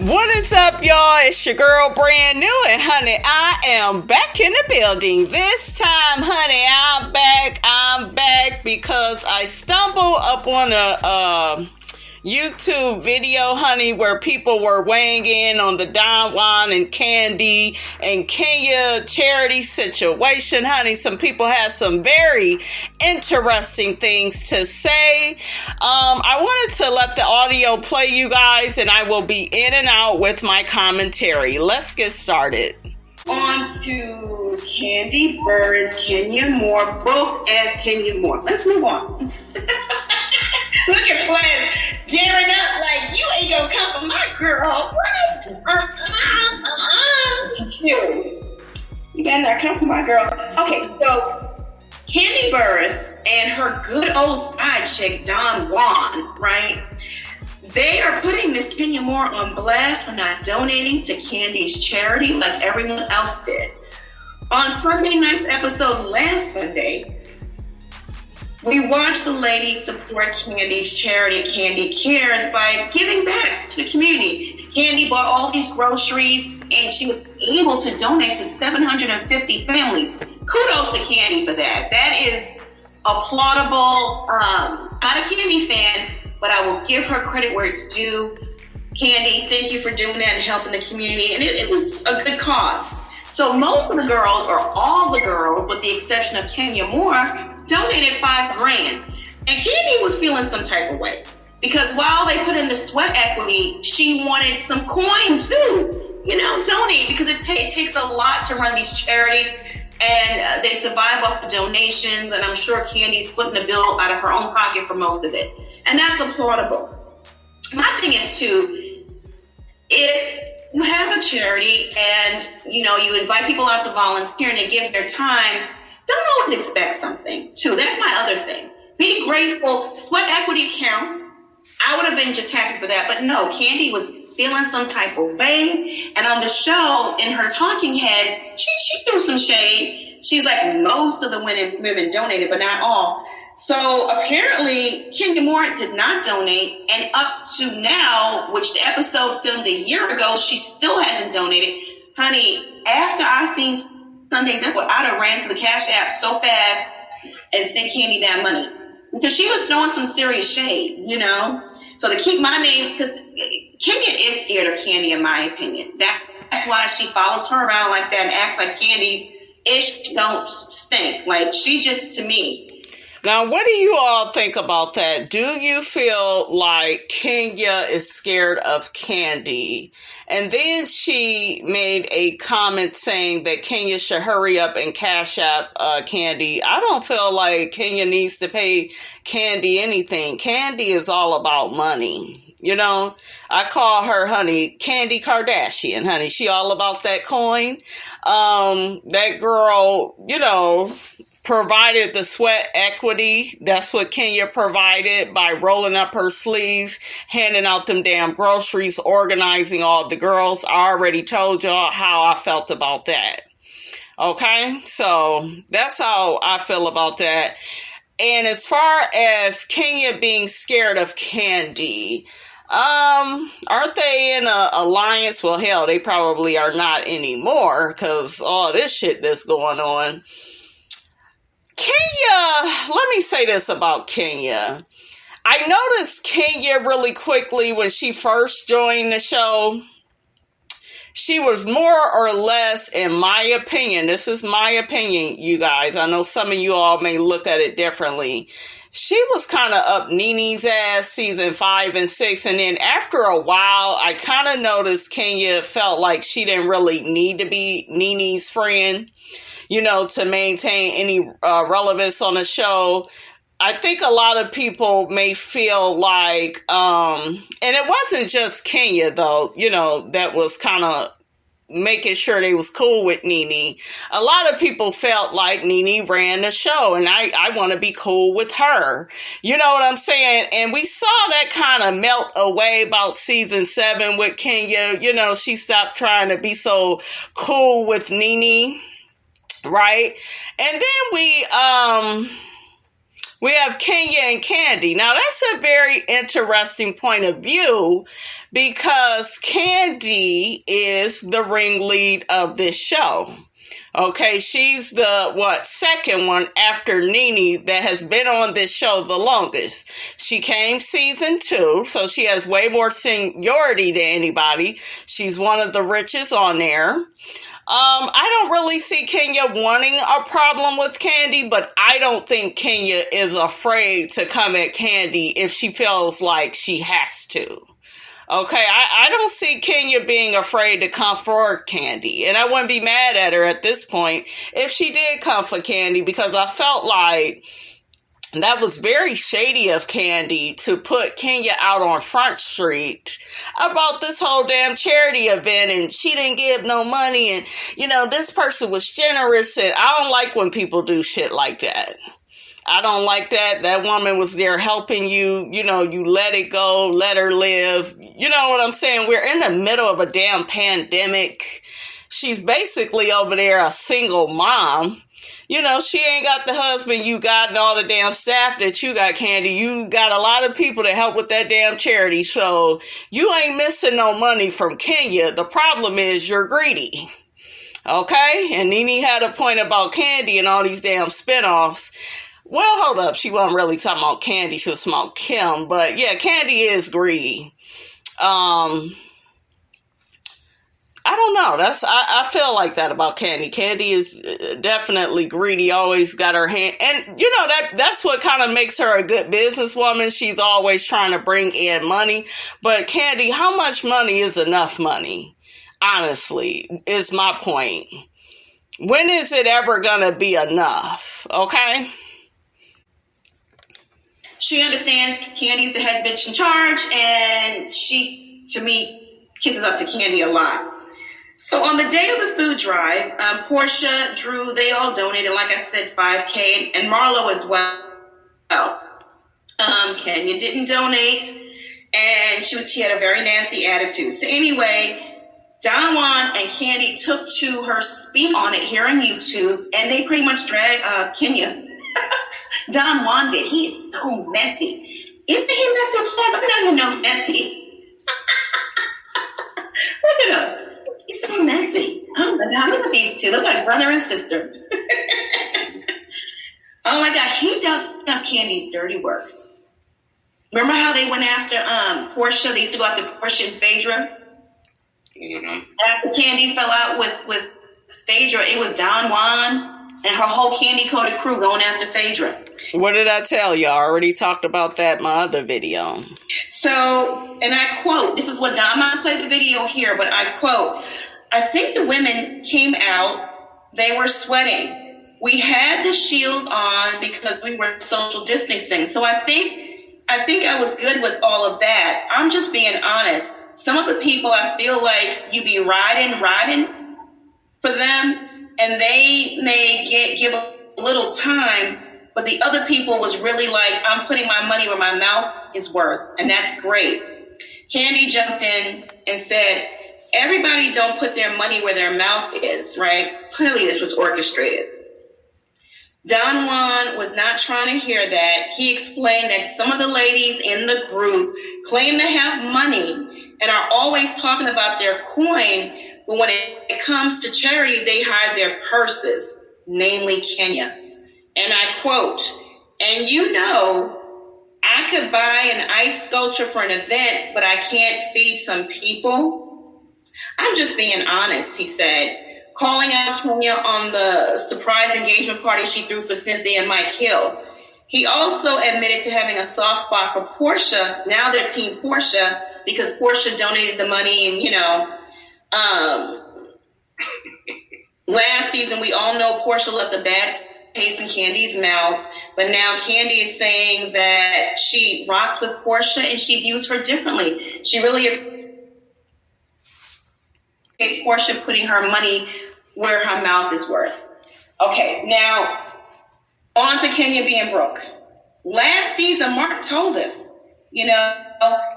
What is up, y'all? It's your girl, Brand New, and honey, I am back in the building. This time, honey, I'm back because I stumbled up on a YouTube video, honey, where people were weighing in on the Donjuan and Kandi and Kenya charity situation, honey. Some people had some very interesting things to say. I wanted to let the audio play, you guys, and I will be in and out with my commentary. Let's get started. On to Kandi Burris, Kenya Moore, both as Kenya Moore. Let's move on. Look at Flash gearing up like, you ain't gonna come for my girl. You better not come for my girl. Okay, so Kandi Burris and her good old side chick, Donjuan, right? They are putting Miss Kenya Moore on blast for not donating to Kandi's charity like everyone else did. On Sunday night's episode last Sunday, we watched the ladies support Kandi's charity, Kandi Cares, by giving back to the community. Kandi bought all these groceries, and she was able to donate to 750 families. Kudos to Kandi for that. That is applaudable. Not a Kandi fan, but I will give her credit where it's due. Kandi, thank you for doing that and helping the community. And it was a good cause. So most of the girls, or all the girls, with the exception of Kenya Moore, donated $5,000. And Kandi was feeling some type of way. Because while they put in the sweat equity, she wanted some coin too. You know, donate, because it takes a lot to run these charities. And they survive off of donations. And I'm sure Kandi's footing the bill out of her own pocket for most of it. And that's applaudable. My thing is too, if you have a charity and, you know, you invite people out to volunteer and they give their time, don't always expect something too. That's my other thing. Be grateful. Sweat equity counts. I would have been just happy for that. But no, Kandi was feeling some type of way. And on the show, in her talking heads, she threw some shade. She's like, most of the women donated, but not all. So apparently, Kenya Moore did not donate, and up to now, which the episode filmed a year ago, she still hasn't donated. Honey, after I seen Sunday's episode, I'd have ran to the Cash App so fast and sent Kandi that money. Because she was throwing some serious shade, you know? So to keep my name, because Kenya is scared of Kandi, in my opinion. That's why she follows her around like that and acts like Kandi's ish don't stink. Like, she just, to me. Now, what do you all think about that? Do you feel like Kenya is scared of Kandi? And then she made a comment saying that Kenya should hurry up and cash out Kandi. I don't feel like Kenya needs to pay Kandi anything. Kandi is all about money. You know, I call her, honey, Kandi Kardashian, honey. She all about that coin. That girl, you know, provided the sweat equity. That's what Kenya provided by rolling up her sleeves, handing out them damn groceries, organizing all the girls. I already told y'all how I felt about that. Okay, so that's how I feel about that. And as far as Kenya being scared of Kandi, aren't they in a alliance? Well, hell, they probably are not anymore because all this shit that's going on. Kenya, let me say this about Kenya. I noticed Kenya really quickly when she first joined the show. She was more or less, in my opinion, this is my opinion, you guys. I know some of you all may look at it differently. She was kind of up Nene's ass season 5 and 6. And then after a while, I kind of noticed Kenya felt like she didn't really need to be Nene's friend, you know, to maintain any relevance on the show. I think a lot of people may feel like, and it wasn't just Kenya though, you know, that was kind of making sure they was cool with Nene. A lot of people felt like Nene ran the show and I want to be cool with her. You know what I'm saying? And we saw that kind of melt away about season 7 with Kenya. You know, she stopped trying to be so cool with Nene, right? And then We have Kenya and Kandi. Now, that's a very interesting point of view because Kandi is the ringlead of this show. Okay, she's the, second one after Nene that has been on this show the longest. She came season 2, so she has way more seniority than anybody. She's one of the richest on there. I don't really see Kenya wanting a problem with Kandi, but I don't think Kenya is afraid to come at Kandi if she feels like she has to. Okay, I don't see Kenya being afraid to come for Kandi, and I wouldn't be mad at her at this point if she did come for Kandi, because I felt like that was very shady of Kandi to put Kenya out on Front Street about this whole damn charity event, and she didn't give no money, and, this person was generous, and I don't like when people do shit like that. I don't like that. That woman was there helping you, you let it go, let her live. You know what I'm saying? We're in the middle of a damn pandemic. She's basically over there a single mom. She ain't got the husband you got and all the damn staff that you got, Kandi. You got a lot of people to help with that damn charity. So you ain't missing no money from Kenya. The problem is you're greedy. Okay? And Nene had a point about Kandi and all these damn spinoffs. Well, hold up. She wasn't really talking about Kandi. She was talking about Kim. But yeah, Kandi is greedy. I don't know. I feel like that about Kandi. Kandi is definitely greedy. Always got her hand. And that's what kind of makes her a good businesswoman. She's always trying to bring in money. But Kandi, how much money is enough money? Honestly, is my point. When is it ever going to be enough? Okay? She understands Kandi's the head bitch in charge, and she, to me, kisses up to Kandi a lot. So on the day of the food drive, Portia, Drew, they all donated, like I said, $5,000, and Marlo as well. Kenya didn't donate, and she had a very nasty attitude. So anyway, Donjuan and Kandi took to her speak on it here on YouTube, and they pretty much dragged Kenya. Donjuan did. He is so messy. Isn't he messy? I don't even know messy. Look at him. He's so messy. Oh my God, look at these two. Look like brother and sister. Oh my God, he does Kandi's dirty work. Remember how they went after Portia? They used to go after Portia and Phaedra. Mm-hmm. After Kandi fell out with Phaedra, it was Donjuan and her whole Kandi Coated crew going after Phaedra. What did I tell you? I already talked about that in my other video. So, and I quote, this is what I'm not playing the video here, but I quote, I think the women came out, they were sweating. We had the shields on because we were social distancing. So I think I was good with all of that. I'm just being honest. Some of the people, I feel like you be riding for them, and they may give a little time, but the other people was really like, I'm putting my money where my mouth is worth, and that's great. Kandi jumped in and said, everybody don't put their money where their mouth is, right? Clearly this was orchestrated. Donjuan was not trying to hear that. He explained that some of the ladies in the group claim to have money and are always talking about their coin, but when it comes to charity, they hide their purses, namely Kenya. And I quote, and I could buy an ice sculpture for an event, but I can't feed some people. I'm just being honest, he said, calling out Kenya on the surprise engagement party she threw for Cynthia and Mike Hill. He also admitted to having a soft spot for Portia. Now they're Team Portia because Portia donated the money and, last season, we all know Portia left a bad taste in Kandi's mouth, but now Kandi is saying that she rocks with Portia and she views her differently. She really appreciates Portia putting her money where her mouth is worth. Okay, now on to Kenya being broke. Last season, Mark told us,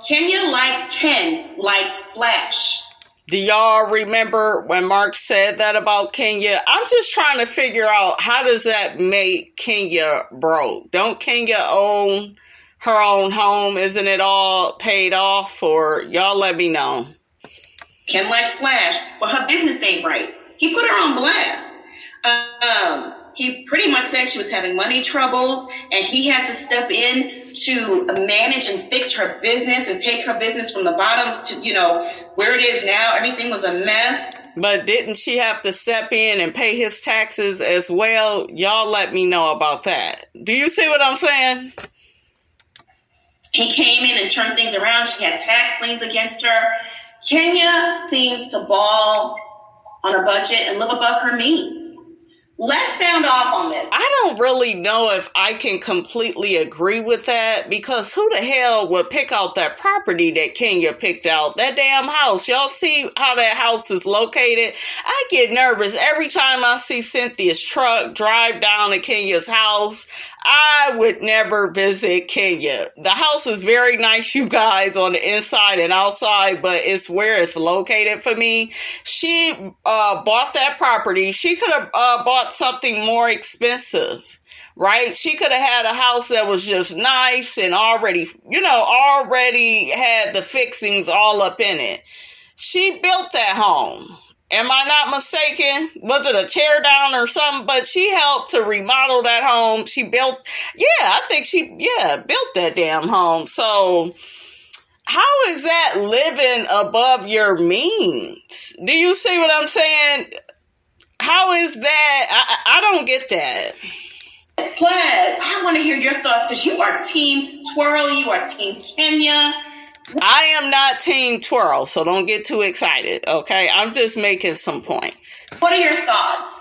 Kenya likes flash. Do y'all remember when Mark said that about Kenya? I'm just trying to figure out, how does that make Kenya broke? Don't Kenya own her own home? Isn't it all paid off? Or y'all let me know. Kim likes Flash, but her business ain't right. He put her on blast. He pretty much said she was having money troubles, and he had to step in to manage and fix her business and take her business from the bottom to, where it is now. Everything was a mess. But didn't she have to step in and pay his taxes as well? Y'all let me know about that. Do you see what I'm saying? He came in and turned things around. She had tax liens against her. Kenya seems to ball on a budget and live above her means. Let's sound off on this. I don't really know if I can completely agree with that, because who the hell would pick out that property that Kenya picked out? That damn house. Y'all see how that house is located? I get nervous every time I see Cynthia's truck drive down to Kenya's house. I would never visit Kenya. The house is very nice, you guys, on the inside and outside, but it's where it's located for me. She bought that property. She could have bought something more expensive, right? She could have had a house that was just nice and already had the fixings all up in it. She built that home. Am I not mistaken? Was it a tear down or something? But she helped to remodel that home. She built, built that damn home. So how is that living above your means? Do you see what I'm saying? How is that? I don't get that. Plus, I want to hear your thoughts, because you are Team Twirl, you are Team Kenya. I am not Team Twirl, so don't get too excited, okay? I'm just making some points. What are your thoughts?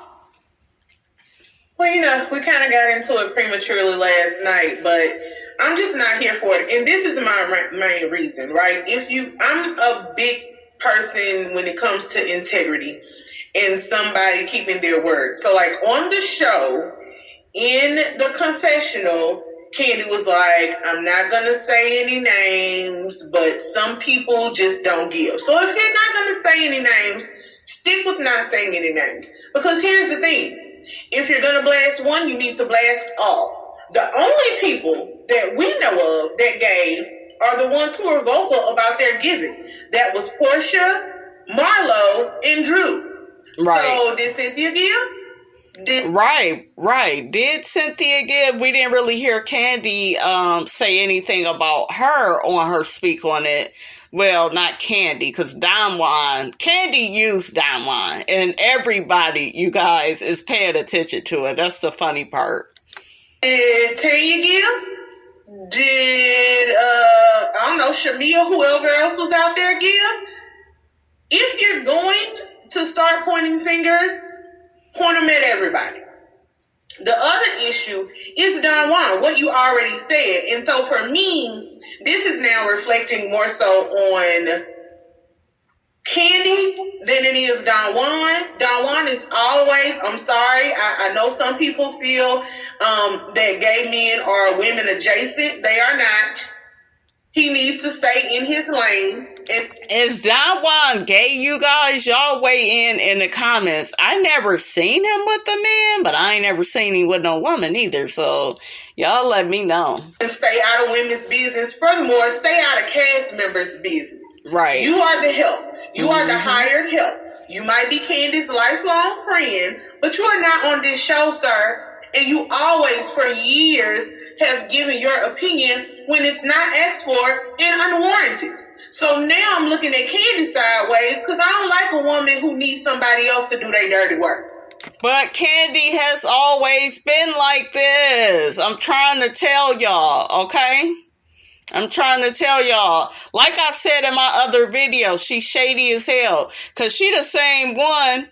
Well, we kind of got into it prematurely last night, but I'm just not here for it. And this is my main reason, right? I'm a big person when it comes to integrity and somebody keeping their word. So, like, on the show, in the confessional, Kandi was like, I'm not going to say any names, but some people just don't give. So if you're not going to say any names, stick with not saying any names. Because here's the thing. If you're going to blast one, you need to blast all. The only people that we know of that gave are the ones who are vocal about their giving. That was Portia, Marlo, and Drew. Right. So did Cynthia give? Right. Did Cynthia give? We didn't really hear Kandi say anything about her on her speak on it. Well, not Kandi, because Kandi used Donjuan, and everybody, you guys, is paying attention to it. That's the funny part. Did Tanya give? Did, Shamia, whoever else was out there give? If you're going to start pointing fingers, point them at everybody. The other issue is Donjuan, what you already said. And so for me, this is now reflecting more so on Kandi than it is Donjuan. Donjuan is always, I'm sorry, I know some people feel that gay men are women adjacent. They are not. He needs to stay in his lane. Is Donjuan gay, you guys? Y'all weigh in the comments. I never seen him with a man, but I ain't never seen him with no woman either. So y'all let me know. And stay out of women's business. Furthermore, stay out of cast members' business. Right. You are the help. You are the hired help. You might be Candy's lifelong friend, but you are not on this show, sir. And you always, for years, have given your opinion when it's not asked for and unwarranted. So now I'm looking at Kandi sideways because I don't like a woman who needs somebody else to do their dirty work. But Kandi has always been like this. I'm trying to tell y'all, okay? I'm trying to tell y'all. Like I said in my other video, she's shady as hell. Because she the same one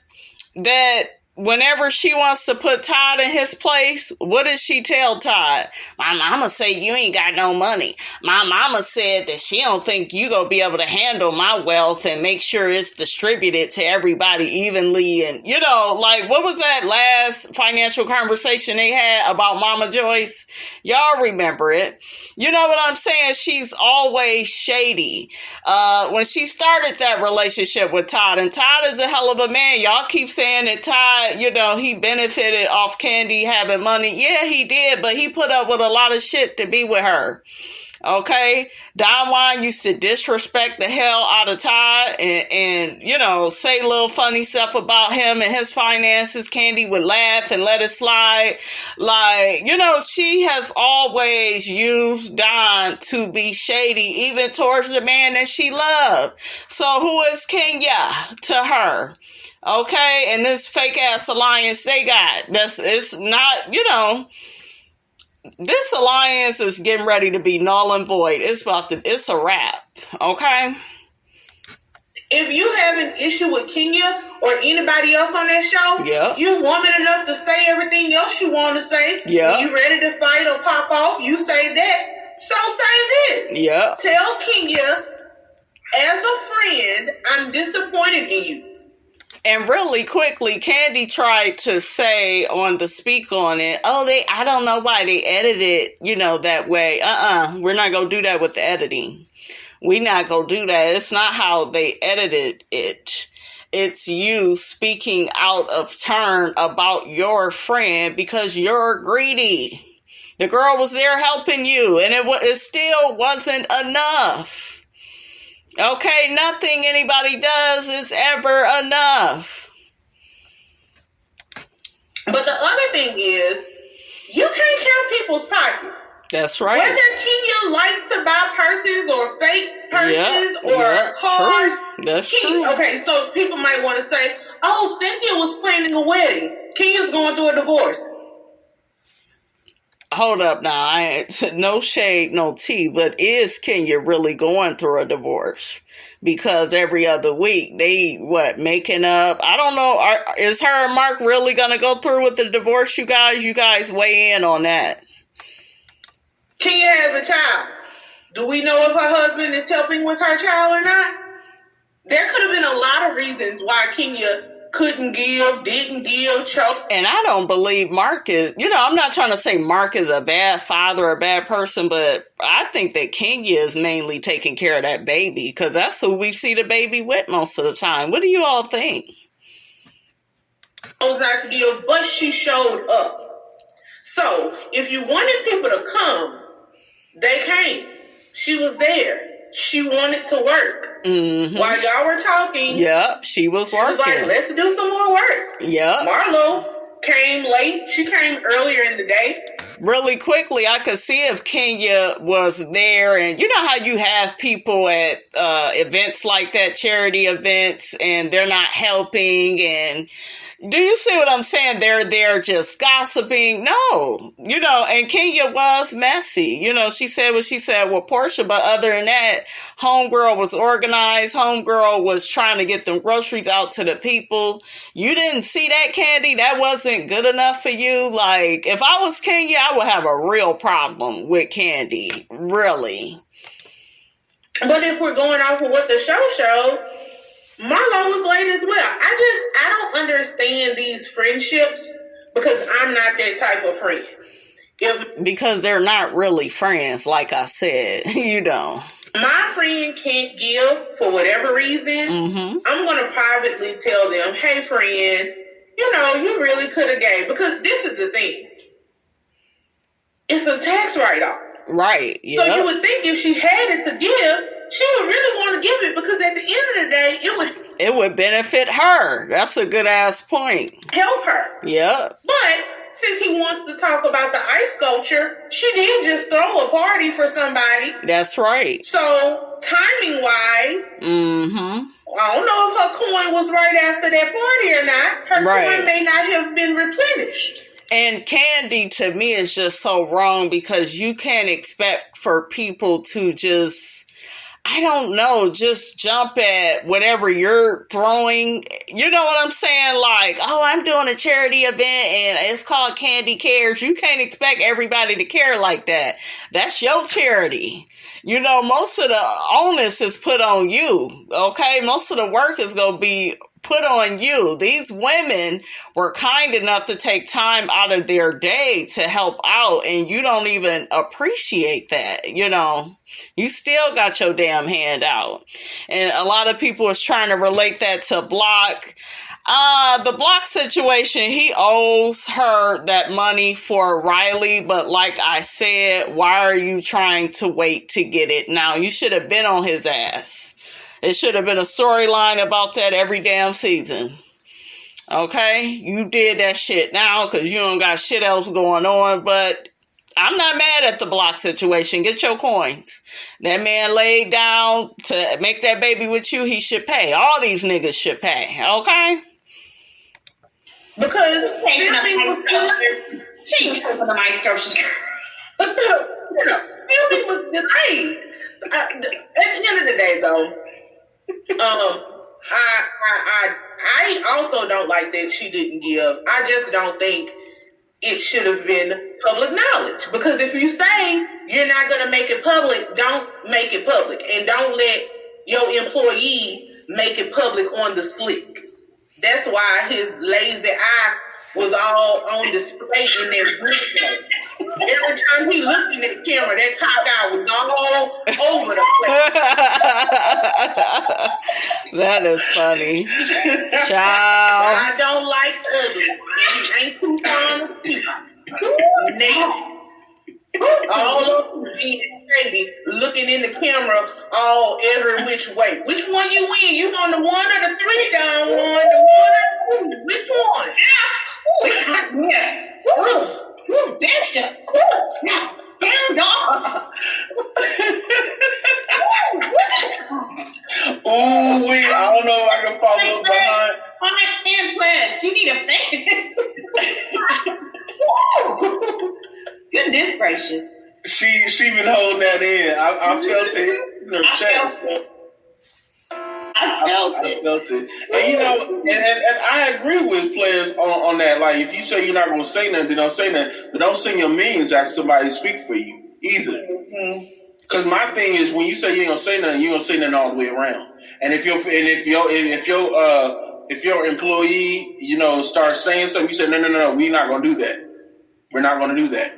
that whenever she wants to put Todd in his place, what does she tell Todd? My mama say you ain't got no money. My mama said that she don't think you gonna be able to handle my wealth and make sure it's distributed to everybody evenly. And, you know, like, what was that last financial conversation they had about Mama Joyce? Y'all remember it. You know what I'm saying? She's always shady. When she started that relationship with Todd, and Todd is a hell of a man. Y'all keep saying that Todd, you know, he benefited off Kandi having money. Yeah, he did, but he put up with a lot of shit to be with her. Okay? Donjuan used to disrespect the hell out of Todd and, you know, say little funny stuff about him and his finances. Kandi would laugh and let it slide. Like, you know, she has always used Don to be shady, even towards the man that she loved. So who is Kenya to her? Okay? And this fake ass alliance they got. It's not, you know, this alliance is getting ready to be null and void. It's a wrap. Okay? If you have an issue with Kenya or anybody else on that show, yep, you woman enough to say everything else you want to say. Yep. When you ready to fight or pop off, you say that. So say this. Yep. Tell Kenya, as a friend, I'm disappointed in you. And really quickly, Kandi tried to say on the speak on it, I don't know why they edited, you know, that way. We're not going to do that with the editing. We're not going to do that. It's not how they edited it. It's you speaking out of turn about your friend because you're greedy. The girl was there helping you, and it still wasn't enough. Okay, nothing anybody does is ever enough. But the other thing is, you can't count people's pockets. That's right. Whether Kenya likes to buy purses or fake purses or cars. True. That's true. Okay, so people might want to say, oh, Cynthia was planning a wedding. Kenya's going through a divorce. Hold up now, no shade, no tea, but is Kenya really going through a divorce? Because every other week, they, making up? I don't know, is her and Mark really going to go through with the divorce, you guys? You guys weigh in on that. Kenya has a child. Do we know if her husband is helping with her child or not? There could have been a lot of reasons why Kenya couldn't give, didn't give, choked. And I don't believe Mark is, you know, I'm not trying to say Mark is a bad father or a bad person, but I think that Kenya is mainly taking care of that baby because that's who we see the baby with most of the time. What do you all think? Chose not to give, but she showed up. So if you wanted people to come, they came. She was there. She wanted to work. Mm-hmm. While y'all were talking. Yep, she was working. She was like, let's do some more work. Yep. Marlo came late. She came earlier in the day. Really quickly, I could see if Kenya was there. And you know how you have people at events like that, charity events, and they're not helping. And do you see what I'm saying? They're there just gossiping. No, you know, and Kenya was messy. You know, she said what she said with Portia, but other than that, homegirl was organized. Homegirl was trying to get them groceries out to the people. You didn't see that, Kandi? That wasn't good enough for you? Like, if I was Kenya, I would have a real problem with Kandi. Really. But if we're going off of what the show showed, Marlo was late as well. I don't understand these friendships because I'm not that type of friend. Because they're not really friends, like I said. You know. My friend can't give for whatever reason. Mm-hmm. I'm going to privately tell them, hey, friend, you know, you really could have gave. Because this is the thing. It's a tax write-off. Right. Yep. So you would think if she had it to give, she would really want to give it because at the end of the day, it would benefit her. That's a good ass point. Help her. Yep. But since he wants to talk about the ice sculpture, she did just throw a party for somebody. That's right. So timing wise, I don't know if her coin was right after that party or not. Her coin may not have been replenished. And Kandi, to me, is just so wrong because you can't expect for people to just, I don't know, just jump at whatever you're throwing. You know what I'm saying? Like, oh, I'm doing a charity event and it's called Kandi Cares. You can't expect everybody to care like that. That's your charity. You know, most of the onus is put on you, okay? Most of the work is going to be put on you. These women were kind enough to take time out of their day to help out, and you don't even appreciate that, you know. You still got your damn hand out. And a lot of people is trying to relate that to Block. The Block situation, he owes her that money for Riley, but like I said, why are you trying to wait to get it now? You should have been on his ass. It should have been a storyline about that every damn season. Okay? You did that shit now because you don't got shit else going on, but I'm not mad at the Block situation. Get your coins. That man laid down to make that baby with you. He should pay. All these niggas should pay. Okay? Because She ain't for the mice groceries. Filming was delayed. At the end of the day, though, I also don't like that she didn't give. I just don't think it should have been public knowledge. Because if you say you're not going to make it public, don't make it public. And don't let your employee make it public on the slick. That's why his lazy eye was all on display in that video. Every time he looked in the camera, that cock eye was all over the place. That is funny. Child. I don't like ugly. And he ain't too fond of people. Naked. All of them being crazy, looking in the camera all every which way. Which one you win? You on the 1 or the 3 down one? The 1 or the 2? Which one? Yeah. Ooh, Bishop. Now, down dog. Ooh, I don't know if I can follow up behind. On that fan plus, you need a fan. Goodness gracious. She been holding that in. I felt it in her chest. I felt it. And you know, and I agree with players on that. Like, if you say you're not going to say nothing, then don't say nothing. But don't send your means after somebody speak for you either. Because my thing is, when you say you ain't going to say nothing, you're going to say nothing all the way around. And if your employee, you know, starts saying something, you say no, we're not going to do that. We're not going to do that.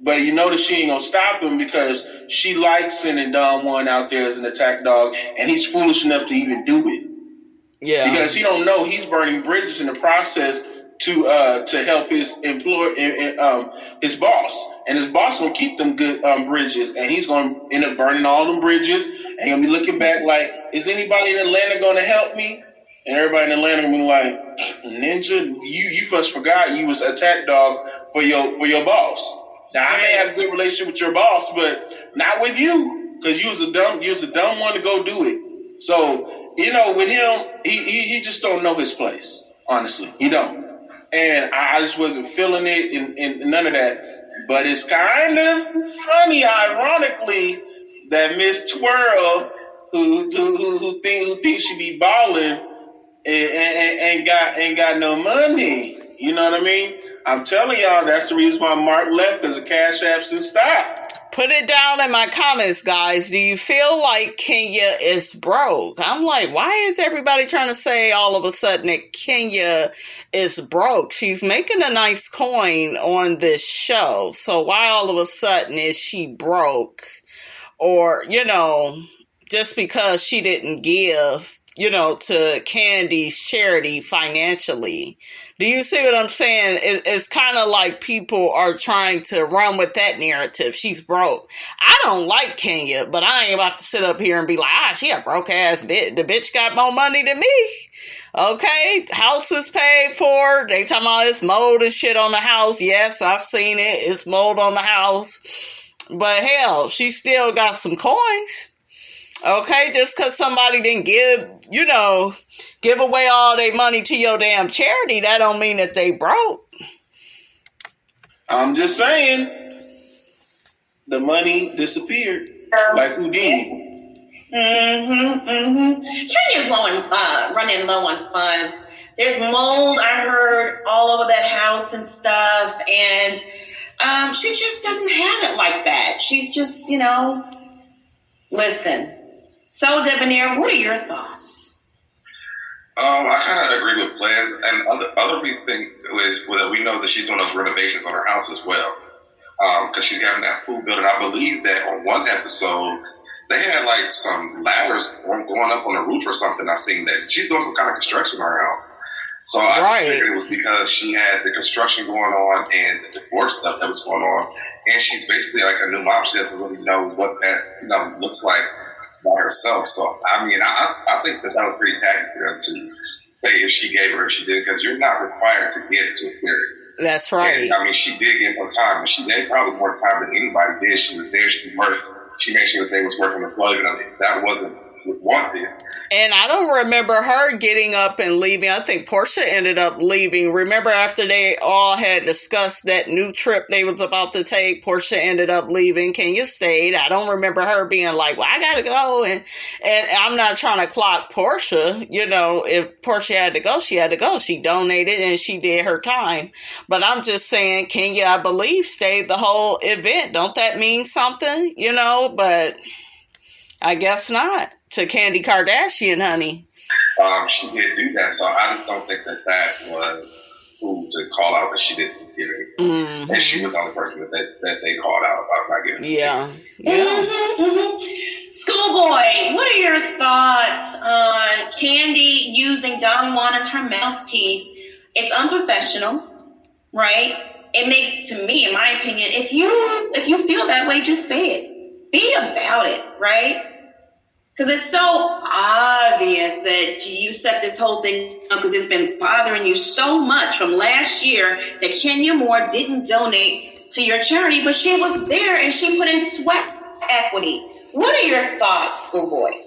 But you notice she ain't going to stop him because she likes sending Donjuan out there as an attack dog, and he's foolish enough to even do it. Yeah. Because he don't know he's burning bridges in the process to help his his boss. And his boss going to keep them good bridges, and he's going to end up burning all them bridges, and he'll be looking back like, is anybody in Atlanta going to help me? And everybody in Atlanta will be like, Ninja, you first forgot you was attack dog for your boss. Now, I may have a good relationship with your boss, but not with you, because you was a dumb one to go do it. So, you know, with him, he just don't know his place. Honestly, he don't. And I just wasn't feeling it and none of that. But it's kind of funny, ironically, that Miss Twirl, who thinks she be balling, and got no money. You know what I mean? I'm telling y'all, that's the reason why Mark left, because the Cash Apps and stop. Put it down in my comments, guys. Do you feel like Kenya is broke? I'm like, why is everybody trying to say all of a sudden that Kenya is broke? She's making a nice coin on this show. So why all of a sudden is she broke? Or, you know, just because she didn't give, you know, to Kandi's charity financially. Do you see what I'm saying? It's kind of like people are trying to run with that narrative. She's broke. I don't like Kenya, but I ain't about to sit up here and be like, she a broke ass bitch. The bitch got more money than me. Okay, house is paid for. They talking about it's mold and shit on the house. Yes, I've seen it. It's mold on the house. But hell, she still got some coins. Okay, just because somebody didn't give away all their money to your damn charity, that don't mean that they broke. I'm just saying, the money disappeared like Houdini. Kenya's running low on funds. There's mold, I heard, all over that house and stuff. And she just doesn't have it like that. She's just, listen. So, Debonair, what are your thoughts? I kind of agree with Plans. And other big thing is that we know that she's doing those renovations on her house as well. Because she's having that food building. I believe that on one episode, they had like some ladders going up on the roof or something. I seen that. She's doing some kind of construction on her house. So I figured it was because she had the construction going on and the divorce stuff that was going on. And she's basically like a new mom. She doesn't really know what that looks like by herself. So, I mean, I think that was pretty tacky for them to say if she gave or if she did, because you're not required to get to a period. That's right. And, I mean, she did give her time, but she gave probably more time than anybody did. She was there. She made sure that they was working the plug, and that wasn't wanted. And I don't remember her getting up and leaving. I think Portia ended up leaving. Remember after they all had discussed that new trip they was about to take, Portia ended up leaving. Kenya stayed. I don't remember her being like, well, I gotta go. And I'm not trying to clock Portia. If Portia had to go, she had to go. She donated and she did her time. But I'm just saying, Kenya, I believe, stayed the whole event. Don't that mean something? But I guess not. To Kandi Kardashian, honey. She did do that, so I just don't think that was who to call out that she didn't give it. Mm-hmm. And she was the only person that they called out about not giving it. Yeah. Schoolboy, what are your thoughts on Kandi using Donjuan as her mouthpiece? It's unprofessional, right? It makes, to me, in my opinion, if you feel that way, just say it. Be about it, right? Because it's so obvious that you set this whole thing up because it's been bothering you so much from last year that Kenya Moore didn't donate to your charity, but she was there and she put in sweat equity. What are your thoughts, Schoolboy?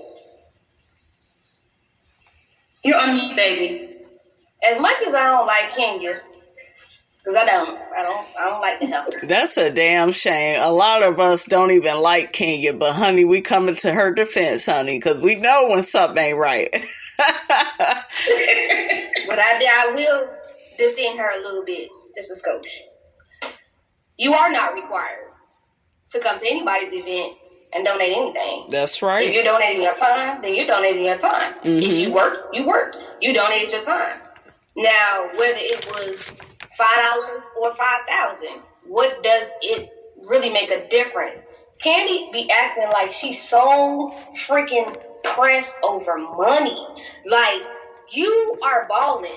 You're on mute, baby. As much as I don't like Kenya, because I don't like the help. That's a damn shame. A lot of us don't even like Kenya, but honey, we coming to her defense, honey, because we know when something ain't right. But I will defend her a little bit, just a skosh. You are not required to come to anybody's event and donate anything. That's right. If you're donating your time, then you're donating your time. Mm-hmm. If you work, you worked. You donated your time. Now, whether it was $5 or $5,000, what does it really make a difference? Kandi be acting like she's so freaking pressed over money. Like, you are balling.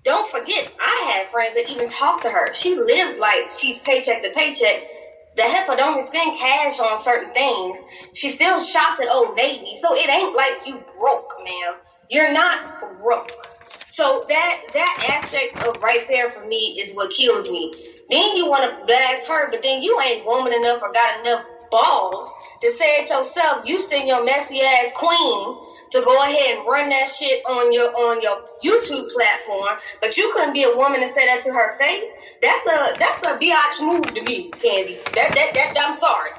Don't forget, I had friends that even talk to her. She lives like she's paycheck to paycheck. The heifer don't even spend cash on certain things. She still shops at Old Navy. So it ain't like you broke, ma'am. You're not broke. So that aspect of right there for me is what kills me. Then you want to blast her, but then you ain't woman enough or got enough balls to say it yourself. You send your messy ass queen to go ahead and run that shit on your YouTube platform, but you couldn't be a woman and say that to her face. That's a biatch move to me, Kandi. That I'm sorry.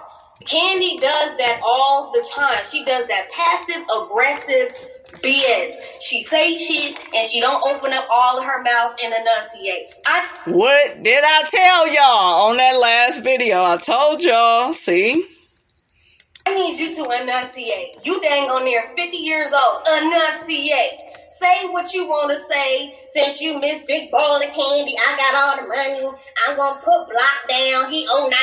Kandi does that all the time. She does that passive aggressive BS. She say shit and she don't open up all of her mouth and enunciate. What did I tell y'all on that last video? I told y'all. See? I need you to enunciate. You dang on there 50 years old. Enunciate. Say what you want to say. Since you miss Big Ball of Candy, I got all the money. I'm going to put Block down. He owe $90,000.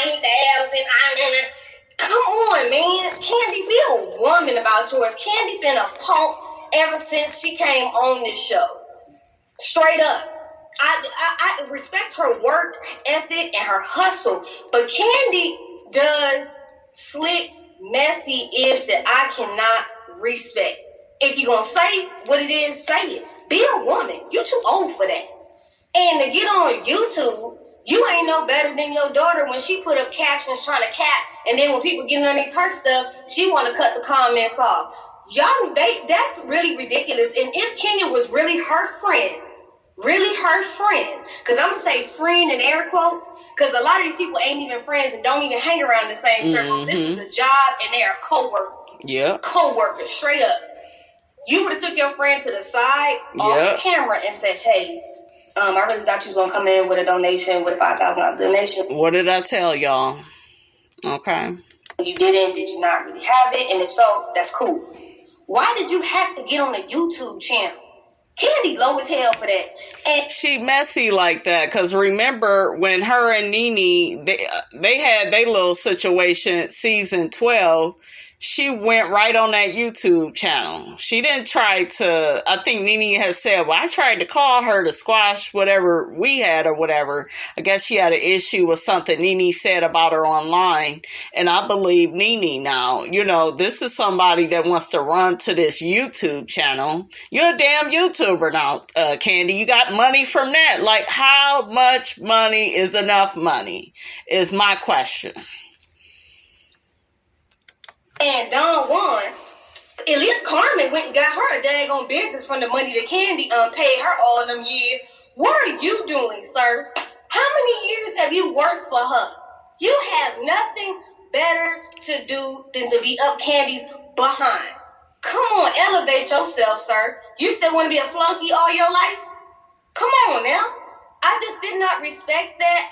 Come on, man. Kandi, be a woman about yours. Kandi been a punk ever since she came on this show. Straight up. I respect her work ethic and her hustle, but Kandi does slick, messy ish that I cannot respect. If you're going to say what it is, say it. Be a woman. You too old for that. And to get on YouTube, you ain't no better than your daughter when she put up captions trying to cap, and then when people get underneath her stuff, she want to cut the comments off. Y'all, that's really ridiculous. And if Kenya was really her friend, really her friend, because I'm going to say friend in air quotes, because a lot of these people ain't even friends and don't even hang around the same circle. This is a job and they are co-workers. Yeah. Co-workers, straight up. You would have took your friend to the side off camera and said, hey, I really thought you was going to come in with a donation, with a $5,000 donation. What did I tell y'all? Okay. You didn't, did you not really have it? And if so, that's cool. Why did you have to get on a YouTube channel? Kandi low as hell for that. And she messy like that, because remember when her and Nene, they had their little situation, season 12, she went right on that YouTube channel. She didn't try to, I think Nene has said, well, I tried to call her to squash whatever we had or whatever. I guess she had an issue with something Nene said about her online. And I believe Nene now. You know, this is somebody that wants to run to this YouTube channel. You're a damn YouTuber now, Kandi. You got money from that. Like, how much money is enough money is my question. And Donjuan, at least Carmen went and got her a daggone business from the money that Kandi paid her all of them years. What are you doing, sir? How many years have you worked for her? You have nothing better to do than to be up Kandi's behind. Come on, elevate yourself, sir. You still want to be a flunky all your life? Come on now. I just did not respect that.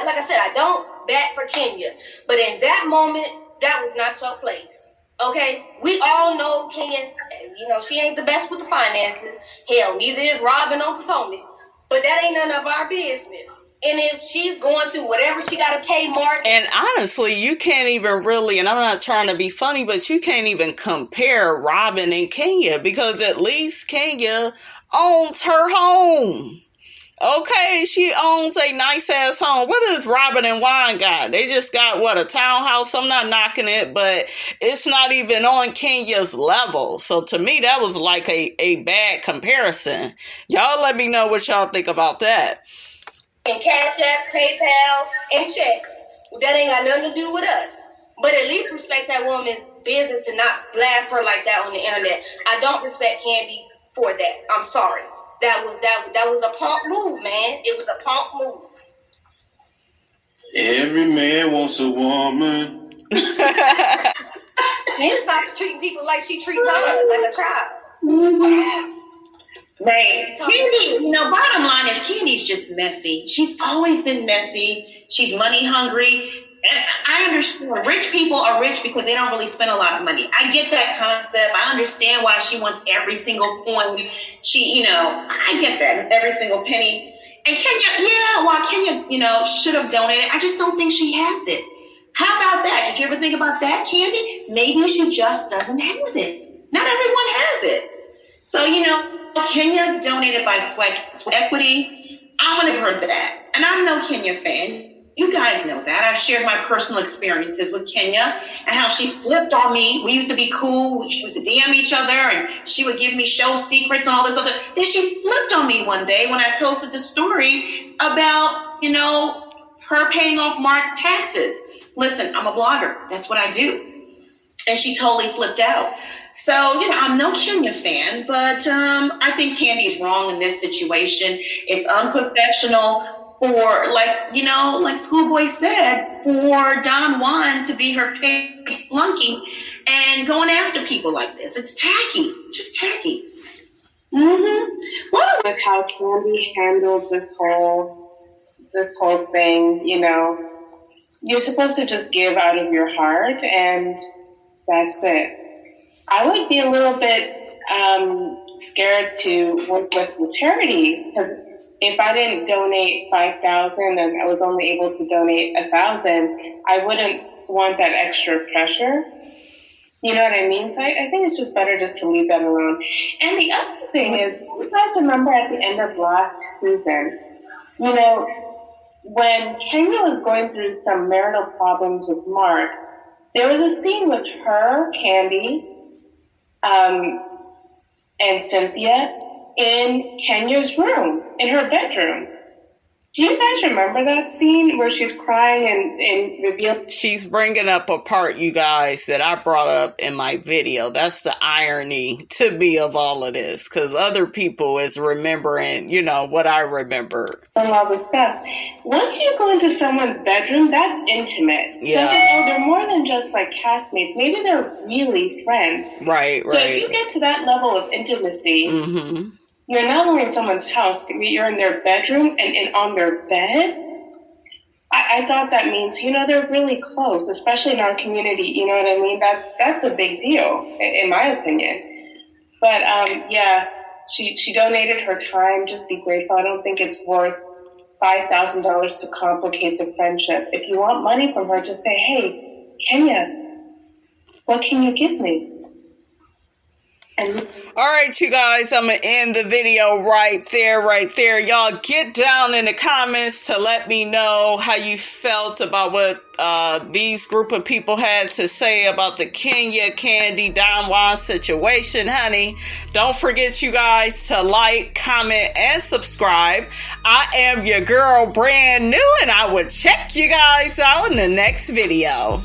Like I said, I don't bat for Kenya. But in that moment, that was not your place. Okay? We all know Kenya's, she ain't the best with the finances. Hell, neither is Robin on Potomac. But that ain't none of our business. And if she's going through whatever she got to pay Mark. And honestly, you can't even really, and I'm not trying to be funny, but you can't even compare Robin and Kenya, because at least Kenya owns her home. Okay, she owns a nice-ass home. What does Robin and Juan got? They just got, a townhouse? I'm not knocking it, but it's not even on Kenya's level. So to me, that was like a bad comparison. Y'all let me know what y'all think about that. And Cash Apps, PayPal, and checks. That ain't got nothing to do with us. But at least respect that woman's business and not blast her like that on the internet. I don't respect Kandi for that. I'm sorry. That was a punk move, man. It was a punk move. Every man wants a woman. She needs to stop treating people like she treats her, like a child. Right. Kandi, bottom line is Kandi's just messy. She's always been messy. She's money hungry. And I understand rich people are rich because they don't really spend a lot of money. I get that concept. I understand why she wants every single coin. I get that, every single penny. And Kenya, should have donated. I just don't think she has it. How about that? Did you ever think about that, Kandi? Maybe she just doesn't have it. Not everyone has it. So, Kenya donated by sweat equity. I'm going to give her that. And I'm no Kenya fan. You guys know that. I've shared my personal experiences with Kenya and how she flipped on me. We used to be cool. We used to DM each other and she would give me show secrets and all this other. Then she flipped on me one day when I posted the story about, her paying off Mark taxes. Listen, I'm a blogger. That's what I do. And she totally flipped out. So, I'm no Kenya fan, but I think Kandi's wrong in this situation. It's unprofessional for, like Schoolboy said, for Donjuan to be her paid flunky and going after people like this. It's tacky, just tacky. What with how Kandi handled this whole thing, you're supposed to just give out of your heart, and that's it. I would be a little bit scared to work with the charity, because if I didn't donate $5,000 and I was only able to donate $1,000, I wouldn't want that extra pressure. You know what I mean? So I think it's just better just to leave that alone. And the other thing is, you guys remember at the end of last season, when Kenya was going through some marital problems with Mark, there was a scene with her, Kandi, and Cynthia in Kenya's room, in her bedroom. Do you guys remember that scene where she's crying and revealing? She's bringing up a part, you guys, that I brought up in my video. That's the irony to me of all of this, because other people is remembering, you know, what I remember. All this stuff. Once you go into someone's bedroom, that's intimate. Yeah. So they're more than just like castmates. Maybe they're really friends. Right, So if you get to that level of intimacy, you're not only in someone's house, you're in their bedroom and on their bed. I thought that means, you know, they're really close, especially in our community. You know what I mean? That's a big deal, in my opinion. But yeah, she donated her time. Just be grateful. I don't think it's worth $5,000 to complicate the friendship. If you want money from her, just say, hey, Kenya, what can you give me? All right, you guys, I'm going to end the video right there. Y'all get down in the comments to let me know how you felt about what these group of people had to say about the Kenya, Kandi, Donjuan situation, honey. Don't forget, you guys, to like, comment, and subscribe. I am your girl, brand new, and I will check you guys out in the next video.